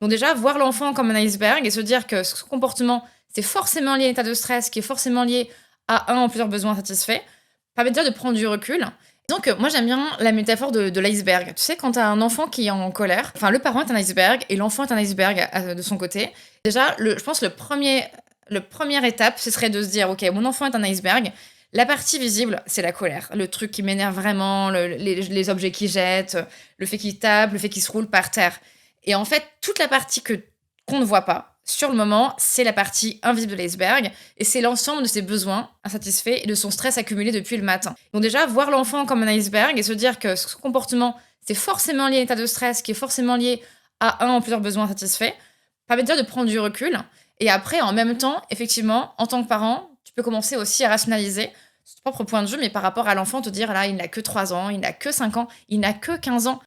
Donc déjà, voir l'enfant comme un iceberg et se dire que ce comportement, c'est forcément lié à un état de stress, qui est forcément lié à un ou plusieurs besoins satisfaits, permet déjà de prendre du recul. Donc moi j'aime bien la métaphore de l'iceberg. Tu sais, quand tu as un enfant qui est en colère, enfin le parent est un iceberg et l'enfant est un iceberg de son côté. Déjà, je pense le première étape, ce serait de se dire, ok, mon enfant est un iceberg. La partie visible, c'est la colère. Le truc qui m'énerve vraiment, les objets qu'il jette, le fait qu'il tape, le fait qu'il se roule par terre. Et en fait, toute la partie qu'on ne voit pas, sur le moment, c'est la partie invisible de l'iceberg et c'est l'ensemble de ses besoins insatisfaits et de son stress accumulé depuis le matin. Donc déjà, voir l'enfant comme un iceberg et se dire que ce comportement, c'est forcément lié à un état de stress, qui est forcément lié à un ou plusieurs besoins insatisfaits, permet déjà de prendre du recul. Et après, en même temps, effectivement, en tant que parent, tu peux commencer aussi à rationaliser son propre point de vue, mais par rapport à l'enfant, te dire là, il n'a que 3 ans, il n'a que 5 ans, il n'a que 15 ans.